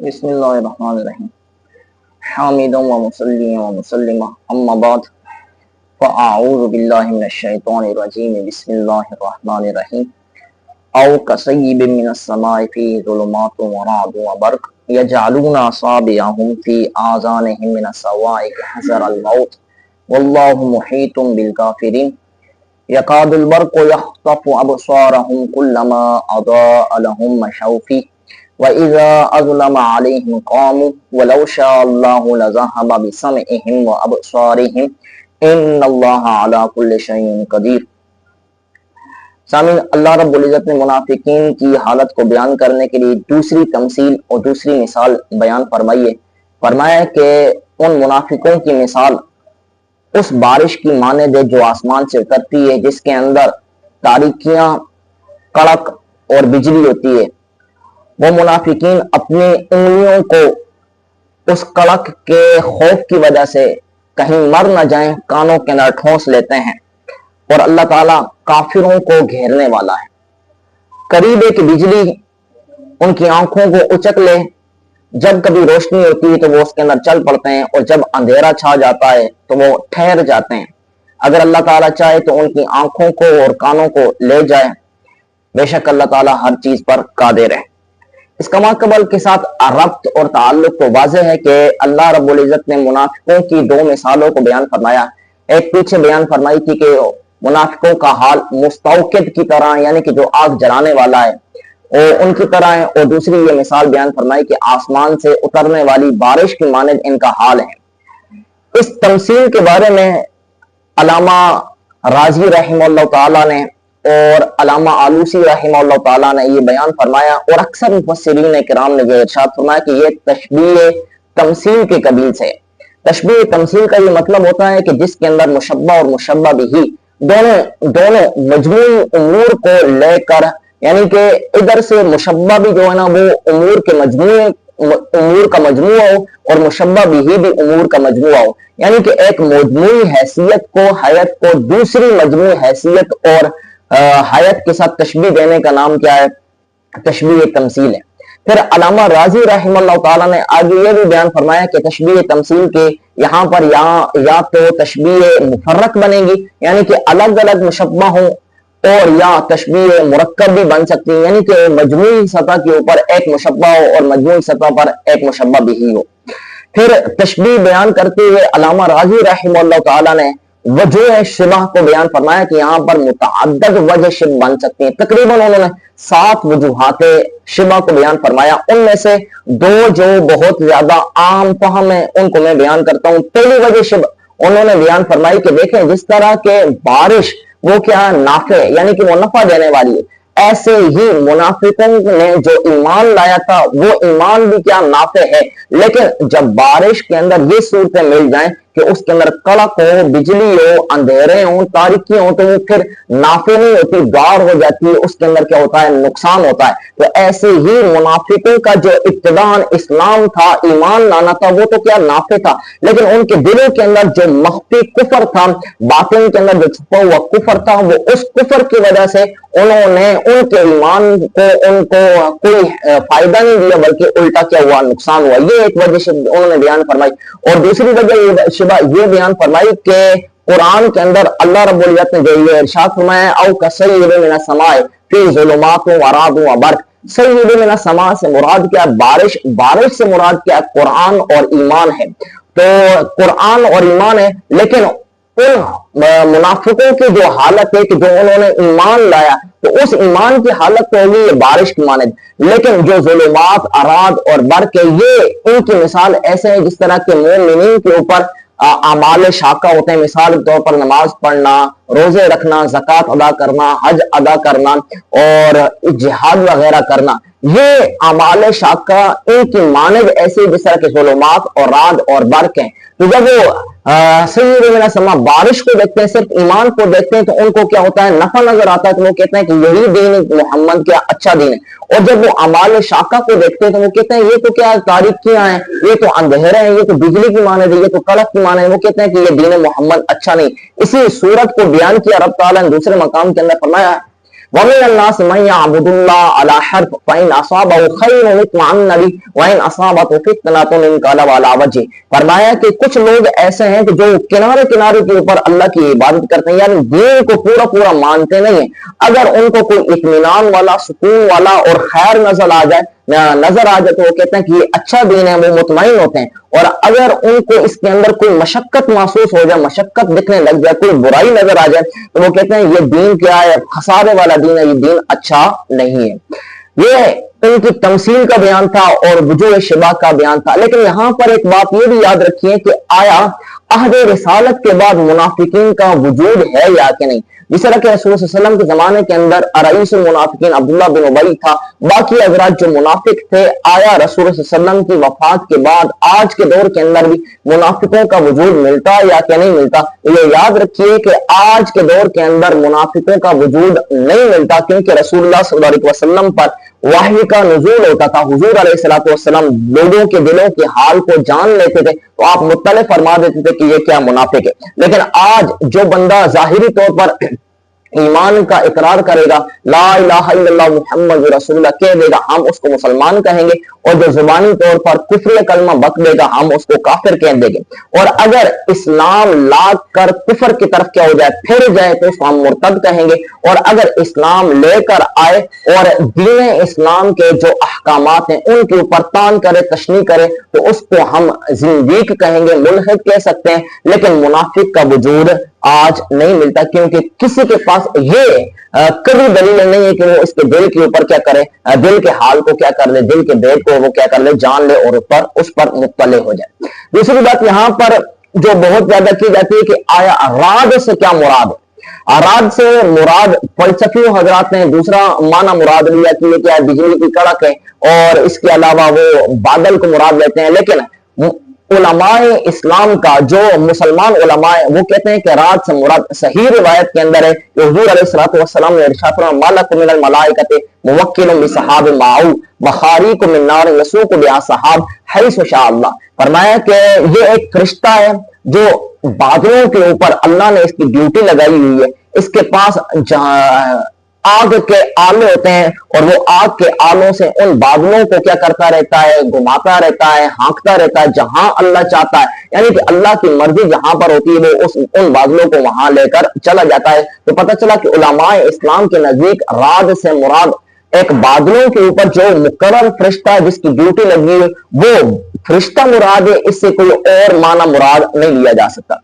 بسم اللہ الرحمن الرحیم حامدا و مصلیا و مسلما اما بعد فاعوذ باللہ من الشیطان الرجیم بسم اللہ الرحمن الرحیم او کصیب من السماء فی ظلمات و رعد و برق یجعلون اصابعهم فی آذانهم من الصواعق حذر الموت واللہ محیط بالکافرین یکاد البرق یخطف ابصارهم كلما اضاء لهم مشوا فیہ وَإِذَا أَظْلَمَ عَلَيْهِمْ قَامُوا وَلَوْ شَاءَ اللَّهُ لَذَهَبَ بِسَمْعِهِمْ وَأَبْصَارِهِمْ إِنَّ اللَّهَ عَلَى كُلِّ شَيْءٍ قَدِيرٌ۔ سامعین، اللہ رب العزت نے منافقین کی حالت کو بیان کرنے کے لیے دوسری تمثیل اور دوسری مثال بیان فرمائی ہے۔ فرمایا کہ ان منافقوں کی مثال اس بارش کی مانند ہے جو آسمان سے اترتی ہے، جس کے اندر تاریکیاں، کڑک اور بجلی ہوتی ہے۔ وہ منافقین اپنی انگلیوں کو اس کڑک کے خوف کی وجہ سے کہیں مر نہ جائیں کانوں کے اندر ٹھونس لیتے ہیں، اور اللہ تعالیٰ کافروں کو گھیرنے والا ہے۔ قریب ہے کہ بجلی ان کی آنکھوں کو اچک لے، جب کبھی روشنی ہوتی ہے تو وہ اس کے اندر چل پڑتے ہیں، اور جب اندھیرا چھا جاتا ہے تو وہ ٹھہر جاتے ہیں۔ اگر اللہ تعالیٰ چاہے تو ان کی آنکھوں کو اور کانوں کو لے جائے، بے شک اللہ تعالیٰ ہر چیز پر قادر ہے۔ اس کا ماقبل کے ساتھ ربط اور تعلق تو واضح ہے کہ اللہ رب العزت نے منافقوں کی دو مثالوں کو بیان فرمایا۔ ایک پیچھے بیان فرمائی تھی کہ منافقوں کا حال مستوقد کی طرح، یعنی کہ جو آگ جلانے والا ہے، اور ان کی طرح ہے، اور دوسری یہ مثال بیان فرمائی کہ آسمان سے اترنے والی بارش کی مانند ان کا حال ہے۔ اس تمثیل کے بارے میں علامہ راضی رحمہ اللہ تعالیٰ نے اور علامہ آلوسی رحمہ اللہ تعالیٰ نے یہ بیان فرمایا، اور اکثر مفسرین کرام نے یہ ارشاد فرمایا کہ یہ تشبیہ تمثیل کے قبیل سے۔ تشبیہ تمثیل کا یہ مطلب ہوتا ہے کہ جس کے اندر مشبہ اور مشبہ بھی دونوں مجموعی امور کو لے کر، یعنی کہ ادھر سے مشبہ بھی جو ہے نا وہ امور کے امور کا مجموعہ ہو، اور مشبہ بھی امور کا مجموعہ ہو، یعنی کہ ایک مجموعی حیثیت کو، حیت کو دوسری مجموعی حیثیت اور حیت کے ساتھ تشبیہ دینے کا نام کیا ہے؟ تشبیہ تمثیل ہے۔ پھر علامہ راضی رحمہ اللہ تعالیٰ نے آگے یہ بھی بیان فرمایا کہ تشبیہ تمثیل کے یہاں پر یا تو تشبیہ مفرق بنے گی، یعنی کہ الگ الگ مشبہ ہوں، اور یا تشبیہ مرکب بھی بن سکتی ہے، یعنی کہ مجموعی سطح کے اوپر ایک مشبہ ہو اور مجموعی سطح پر ایک مشبہ بھی ہو۔ پھر تشبیہ بیان کرتے ہوئے علامہ راضی رحمہ اللہ تعالیٰ نے وجہ شبہ کو بیان فرمایا کہ یہاں پر متعدد وجہ شبہ بن سکتی ہیں۔ تقریباً انہوں نے 7 وجوہات شبہ کو بیان فرمایا، ان میں سے 2 جو بہت زیادہ عام فہم ہے ان کو میں بیان کرتا ہوں۔ پہلی وجہ شبہ انہوں نے بیان فرمائی کہ دیکھیں جس طرح کے بارش وہ کیا نافع ہے، یعنی کہ وہ نفع دینے والی ہے، ایسے ہی منافقوں نے جو ایمان لایا تھا وہ ایمان بھی کیا نافع ہے، لیکن جب بارش کے اندر یہ صورتیں مل جائیں کہ اس کے اندر کڑک ہو، بجلی ہو، اندھیرے ہوں، تاریکی ہوں، تو وہ پھر نافع نہیں ہوتی، گار ہو جاتی ہے، اس کے اندر کیا ہوتا ہے؟ نقصان ہوتا ہے۔ تو ایسے ہی منافقوں کا جو ابتداء اسلام تھا، ایمان لانا تھا، وہ تو کیا نافع تھا، لیکن ان کے دلوں کے اندر جو مخفی کفر تھا، باطن کے اندر جو چھپا ہوا کفر تھا، وہ اس کفر کی وجہ سے انہوں نے ان کے ایمان کو ان کو کوئی فائدہ نہیں دیا، بلکہ الٹا کیا ہوا؟ نقصان ہوا۔ یہ ایک وجہ انہوں نے بیان فرمائی، اور دوسری وجہ شبہ یہ بیان فرمائی کہ قرآن کے اندر اللہ رب العزت نے جو یہ ارشاد فرمایا او کصیب من السماء فی ظلمات و رعد و برق، سیب من السماء سے مراد کیا؟ بارش سے مراد کیا؟ قرآن اور ایمان ہے۔ تو قرآن اور ایمان ہے، لیکن ان منافقوں کی جو حالت ہے کہ جو انہوں نے ایمان لایا تو اس ایمان کی حالت تو ہوگی یہ بارش کی مانند، لیکن جو ظلمات، رعد اور برق ہے، یہ ان کی مثال ایسے ہے جس طرح کے مومنین کے اوپر اعمال شاقہ ہوتے ہیں، مثال کے طور پر نماز پڑھنا، روزے رکھنا، زکوٰۃ ادا کرنا، حج ادا کرنا اور جہاد وغیرہ کرنا، یہ اعمال شاقہ ان کی مانند ایسے جس طرح کے ظلمات اور رعد اور برق ہیں۔ تو جب وہ سید من السماء بارش کو دیکھتے ہیں، صرف ایمان کو دیکھتے ہیں، تو ان کو کیا ہوتا ہے؟ نفع نظر آتا ہے، تو وہ کہتے ہیں کہ یہی دین محمد کیا اچھا دین ہے۔ اور جب وہ اعمال شاقہ کو دیکھتے ہیں تو وہ کہتے ہیں یہ تو کیا تاریکیاں ہیں، یہ تو اندھیرے ہیں، یہ تو بجلی کی مانند ہے، یہ تو کڑک کی مانند ہے، وہ کہتے ہیں کہ یہ دین محمد اچھا نہیں۔ اسی صورت کو بیان کیا رب تعالیٰ نے دوسرے مقام کے اندر فرمایا وَمِنَ النَّاسِ مَن يَعْبُدُ اللَّهَ عَلَى حَرْفٍ فَإِنْ أَصَابَهُ خَيْرٌ اطْمَأَنَّ بِهِ وَإِنْ أَصَابَتْهُ فِتْنَةٌ انقلب عَلَى وَجْهِهِ. فرمایا کہ کچھ لوگ ایسے ہیں کہ جو کنارے کنارے کے اوپر اللہ کی عبادت کرتے ہیں، یعنی دین کو پورا پورا مانتے نہیں ہیں، اگر ان کو کوئی اطمینان والا، سکون والا اور خیر نظر آ جائے تو وہ کہتے ہیں کہ یہ اچھا دین ہے، وہ مطمئن ہوتے ہیں. اور اگر ان کو اس کے اندر کوئی مشقت محسوس ہو جائے، مشقت دکھنے لگ جائے، کوئی برائی نظر آ جائے، تو وہ کہتے ہیں یہ دین کیا ہے، خسارے والا دین ہے، یہ دین اچھا نہیں ہے. یہ ان کی تمثیل کا بیان تھا اور وجوہ شبہ کا بیان تھا. لیکن یہاں پر ایک بات یہ بھی یاد رکھیے کہ آیا عہد رسالت کے بعد منافقین کا وجود ہے یا کہ نہیں. جس طرح کہ رسول صلی اللہ علیہ وسلم کے زمانے کے اندر رئیس المنافقین عبداللہ بن ابی تھا، باقی حضرات جو منافق تھے، آیا رسول صلی اللہ علیہ وسلم کی وفات کے بعد آج کے دور کے اندر بھی منافقوں کا وجود ملتا یا کہ نہیں ملتا؟ یہ یاد رکھیے کہ آج کے دور کے اندر منافقوں کا وجود نہیں ملتا، کیونکہ رسول اللہ صلی اللہ علیہ وسلم پر وحی کا نزول ہوتا تھا. حضور علیہ الصلوۃ والسلام لوگوں کے دلوں کے حال کو جان لیتے تھے، تو آپ مطلع فرما دیتے تھے کہ یہ کیا منافق ہے. لیکن آج جو بندہ ظاہری طور پر ایمان کا اقرار کرے گا، لا الہ الا اللہ محمد رسول اللہ کہہ دے گا، ہم اس کو مسلمان کہیں گے، اور جو زبانی طور پر کفر کلمہ بک دے گا، ہم اس کو کافر کہہ دیں گے. اور اگر اسلام لا کر کفر کی طرف کیا ہو جائے، پھر جائے، تو اس کو ہم مرتد کہیں گے. اور اگر اسلام لے کر آئے اور دین اسلام کے جو احکامات ہیں ان کے اوپر تان کرے، تشنیع کرے، تو اس کو ہم زندیق کہیں گے، ملحد کہہ سکتے ہیں. لیکن منافق کا وجود آج نہیں ملتا، کیونکہ کسی کے پاس یہ کبھی دلیل نہیں ہے کہ وہ اس کے دل کے اوپر کیا کرے، دل کے حال کو کیا کر لے، دل کے بید کو وہ کیا کر لے، جان لے اور اس پر مطلع ہو جائے. دوسری بات یہاں پر جو بہت زیادہ کی جاتی ہے کہ آیا رعد سے کیا مراد ہے. رعد سے مراد فلسفی حضرات نے دوسرا معنی مراد لیا کہ یہ کیا بجلی کی کڑک ہے، اور اس کے علاوہ وہ بادل کو مراد لیتے ہیں. لیکن علماء اسلام کا جو مسلمان علماء ہیں وہ کہتے ہیں کہ رات سے مراد صحیح روایت کے اندر ہے کہ حضور علیہ الصلوۃ والسلام نے ارشاد فرمایا ملک من الملائکۃ موکل بصحاب معو مخاریق من نار یسوق بها صحاب حیث شاء اللہ. فرمایا کہ یہ ایک فرشتہ ہے جو بادلوں کے اوپر اللہ نے اس کی ڈیوٹی لگائی ہوئی ہے. اس کے پاس آگ کے آلے ہوتے ہیں، اور وہ آگ کے آلوں سے ان بادلوں کو کیا کرتا رہتا ہے، گھماتا رہتا ہے، ہانکتا رہتا ہے جہاں اللہ چاہتا ہے. یعنی کہ اللہ کی مرضی جہاں پر ہوتی ہے وہ ان بادلوں کو وہاں لے کر چلا جاتا ہے. تو پتہ چلا کہ علماء اسلام کے نزدیک رعد سے مراد ایک بادلوں کے اوپر جو مقرر فرشتہ ہے جس کی ڈیوٹی لگی ہے وہ فرشتہ مراد ہے، اس سے کوئی اور معنی مراد نہیں لیا جا سکتا.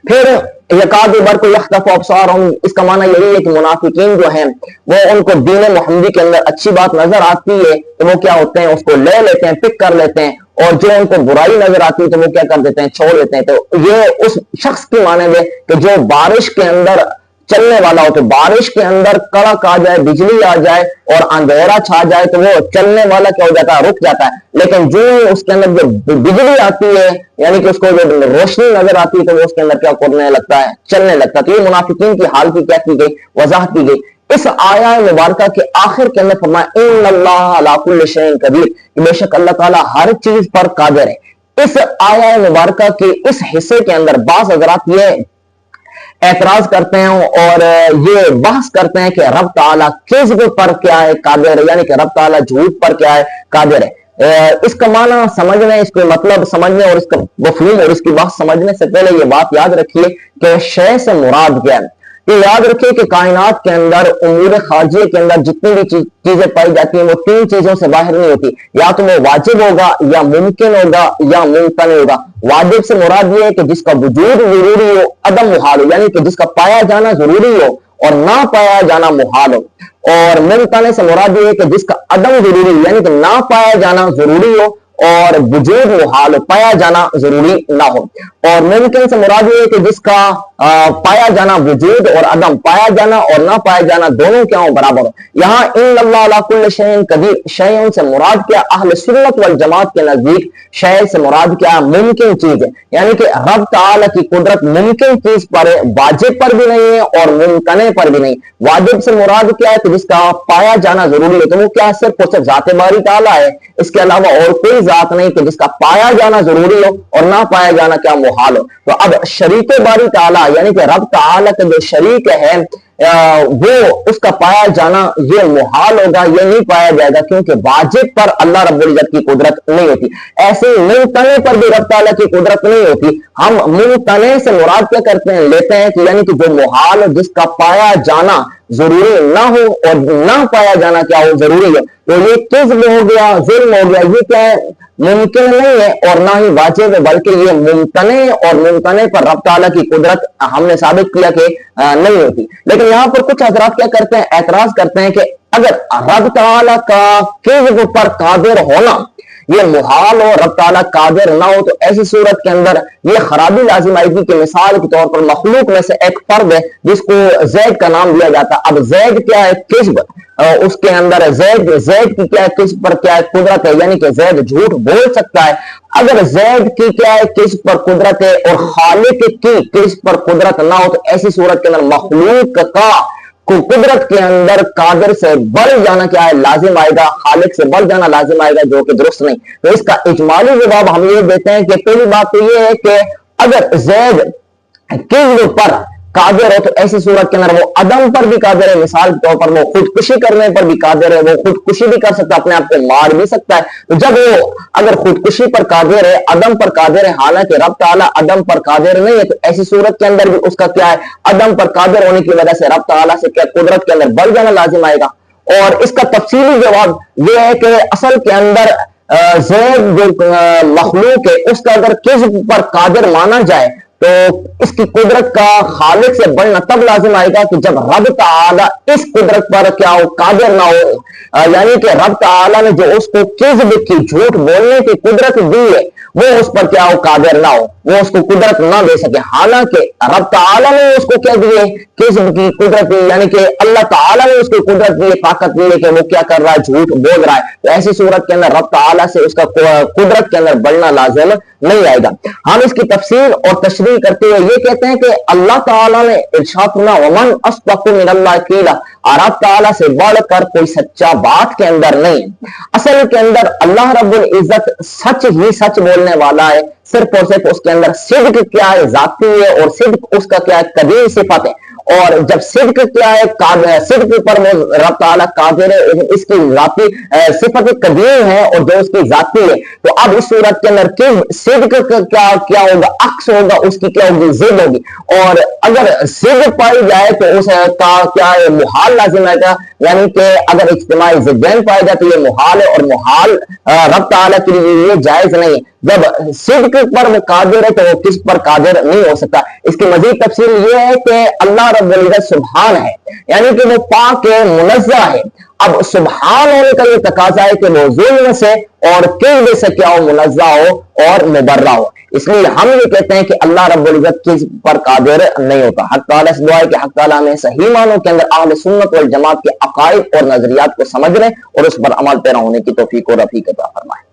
پھر یکاد برق یخطف ابصارہم، اس کا معنی یہی ہے کہ منافقین جو ہیں وہ ان کو دین محمدی کے اندر اچھی بات نظر آتی ہے تو وہ کیا ہوتے ہیں، اس کو لے لیتے ہیں، پک کر لیتے ہیں، اور جو ان کو برائی نظر آتی ہے تو وہ کیا کر دیتے ہیں، چھوڑ دیتے ہیں. تو یہ اس شخص کی مانند ہے کہ جو بارش کے اندر چلنے والا ہو، تو بارش کے اندر کڑک آ جائے، بجلی آ جائے اور اندھیرا چھا جائے تو وہ چلنے والا کیا ہو جاتا ہے، رک جاتا ہے. لیکن جو اس کے اندر جو بجلی آتی ہے، یعنی کہ اس کو جو روشنی نظر آتی ہے تو وہ اس کے اندر کیا کرنے لگتا ہے، چلنے لگتا ہے. تو یہ منافقین کی حال کی کیا کی گئی، وضاحت کی گئی. اس آیہ مبارکہ کے آخر کے اندر فرمایا ان اللہ علی کل شیء قدیر، کہ بے شک اللہ تعالیٰ ہر چیز پر قادر ہے. اس آیہ مبارکہ کے اس حصے کے اندر بعض حضرات یہ اعتراض کرتے ہیں اور یہ بحث کرتے ہیں کہ رب تعالیٰ کذب پر کیا ہے قادر ہے، یعنی کہ رب تعالیٰ جھوٹ پر کیا ہے قادر ہے. اس کا معنی سمجھنے، اس کے مطلب سمجھنے اور اس کا مفہوم اور اس کی بات سمجھنے سے پہلے یہ بات یاد رکھیے کہ شے سے مراد کیا ہے. یہ یاد رکھیے کہ کائنات کے اندر امور خارجیہ کے اندر جتنی بھی چیزیں پائی جاتی ہیں وہ تین چیزوں سے باہر نہیں ہوتی، یا تو وہ واجب ہوگا، یا ممکن ہوگا، یا ممتنع ہوگا. واجب سے مراد یہ ہے کہ جس کا وجود ضروری ہو، عدم محال ہو، یعنی کہ جس کا پایا جانا ضروری ہو اور نہ پایا جانا محال ہو. اور ممتنع سے مراد یہ ہے کہ جس کا عدم ضروری ہو، یعنی کہ نہ پایا جانا ضروری ہو اور وجود محال ہو، پایا جانا ضروری نہ ہو. اور ممکن سے مراد یہ ہے کہ جس کا پایا جانا وجود اور عدم، پایا جانا اور نہ پایا جانا دونوں کیا ہو، برابر ہو. یہاں ان اللہ علی کل شیء قدیر، شیء سے مراد کیا، اہل سنت والجماعت کے نزدیک شیء سے مراد کیا، ممکن چیز ہے. یعنی کہ رب تعالی کی قدرت ممکن چیز پر ہے، واجب پر بھی نہیں ہے اور ممتنع پر بھی نہیں. واجب سے مراد کیا ہے کہ جس کا پایا جانا ضروری ہے، تو وہ کیا صرف اور صرف ذات باری تعالی ہے، اس کے علاوہ اور کوئی ذات نہیں کہ جس کا پایا جانا ضروری ہو اور نہ پایا جانا کیا محال ہو. تو اب شریک باری تعالی یعنی کہ رب تعالی کا جو شریک ہے وہ اس کا پایا جانا یہ محال ہوگا، یہ نہیں پایا جائے گا، کیونکہ واجب پر اللہ رب العزت کی قدرت نہیں ہوتی، ایسے ممتنے پر بھی رب تعالیٰ کی قدرت نہیں ہوتی۔ ہم ممتنے سے مراد کیا کرتے ہیں، لیتے ہیں کہ یعنی کہ جو محال جس کا پایا جانا ضروری نہ ہو اور نہ پایا جانا کیا ہو ضروری ہے، تو یہ کذب ہو گیا، ظلم ہو گیا، یہ کیا ہے، ممکن نہیں ہے اور نہ ہی واجب ہے، بلکہ یہ ممتنے اور ممتنے پر رب تعالیٰ کی قدرت ہم نے ثابت کیا کہ نہیں ہوتی۔ لیکن یہاں پر کچھ حضرات کیا کرتے ہیں، اعتراض کرتے ہیں کہ اگر رب تعالیٰ کا کذب پر قادر ہونا یہ محال ہو، رب تعالیٰ قادر نہ ہو، تو ایسی صورت کے اندر یہ خرابی لازم آئے گی کہ مثال کے طور پر مخلوق میں سے ایک فرد ہے جس کو زید کا نام دیا جاتا ہے۔ اب زید کیا ہے، کذب اس کے اندر زید کی کیا ہے، کذب پر کیا ہے قدرت ہے، یعنی کہ زید جھوٹ بول سکتا ہے۔ اگر زید کی کیا ہے کذب پر قدرت ہے اور خالق کی کذب پر قدرت نہ ہو، تو ایسی صورت کے اندر مخلوق کا قدرت کے اندر قادر سے بڑھ جانا کیا ہے لازم آئے گا، خالق سے بڑھ جانا لازم آئے گا، جو کہ درست نہیں۔ تو اس کا اجمالی جواب ہم یہ دیتے ہیں کہ پہلی بات تو یہ ہے کہ اگر زید کذب پر قادر ہے تو ایسی صورت کے اندر وہ عدم پر بھی قادر ہے، مثال کے طور پر وہ خودکشی کرنے پر بھی قادر ہے، وہ خودکشی بھی کر سکتا ہے، اپنے آپ کو مار بھی سکتا ہے۔ تو جب وہ اگر خودکشی پر قادر ہے، عدم پر قادر ہے، حالانکہ رب تعالیٰ عدم پر قادر نہیں ہے، تو ایسی صورت کے اندر بھی اس کا کیا ہے، عدم پر قادر ہونے کی وجہ سے رب تعالیٰ سے کیا قدرت کے اندر بڑھ جانا لازم آئے گا۔ اور اس کا تفصیلی جواب یہ ہے کہ اصل کے اندر زید جو مخلوق ہے اس کا اگر کذب پر قادر مانا جائے تو اس کی قدرت کا خالق سے بڑھنا تب لازم آئے گا کہ جب رب تعالیٰ اس قدرت پر کیا ہو قادر نہ ہو، یعنی کہ رب تعالیٰ نے جو اس کو کذب کی جھوٹ بولنے کی قدرت دی ہے وہ اس پر کیا ہو قادر نہ ہو، وہ اس کو قدرت نہ دے سکے، حالانکہ رب تعالیٰ نے اس کو کیا دیے کذب کی قدرت دی، یعنی کہ اللہ تعالیٰ نے اس کو قدرت دی، طاقت دی کہ وہ کیا کر رہا ہے، جھوٹ بول رہا ہے۔ تو ایسی صورت کے اندر رب تعالیٰ سے اس کا قدرت کے اندر بڑھنا لازم نہیں آئے گا۔ ہم اس کی تفسیر اور تشریح کرتے ہوئے یہ کہتے ہیں کہ اللہ تعالیٰ نے ارشاد فرمایا ومن اصدق من اللہ قیلا، رب تعالیٰ سے بڑھ کر کوئی سچا بات کے اندر نہیں ہے۔ اصل کے اندر اللہ رب العزت سچ ہی سچ بولنے والا ہے، صرف اور صرف اس کے اندر صدق کیا ہے ذاتی ہے، اور صدق اس کا کیا ہے قدیم صفت ہے، اور جب صدق کیا ہے صدق پر وہ رب تعالیٰ قادر ہے، اس کی ذاتی صفت قدیم ہے اور جو اس کی ذاتی ہے، تو اب اس صورت کے اندر صدق کیا ہوگا، عکس ہوگا، اس کی کیا ہوگی ضد ہوگی، اور اگر ضد پائی جائے تو اس کا کیا ہے محال لازم آئے گا، یعنی کہ اگر اجتماعی ضدین پائے جائے تو یہ محال ہے، اور محال رب تعالیٰ کے لیے یہ جائز نہیں ہے۔ جب صدق پر وہ قادر ہے تو وہ کس پر قادر نہیں ہو سکتا۔ اس کی مزید تفصیل یہ ہے کہ اللہ رب العزت سبحان ہے، یعنی کہ وہ پاک ہے، منزہ ہے۔ اب سبحان ہونے کا یہ تقاضا ہے کہ وہ ظلم سے اور کذب سے کیا ہو، منزہ ہو اور مبرہ ہو۔ اس لیے ہم یہ کہتے ہیں کہ اللہ رب العزت کس پر قادر نہیں ہوتا۔ حق تعالیٰ سے دعا ہے کہ حق تعالیٰ ہمیں صحیح معنوں کے اندر اہل سنت والجماعت کے عقائد اور نظریات کو سمجھنے اور اس پر عمل پیرا ہونے کی توفیق اور رفیق عطا فرمائے۔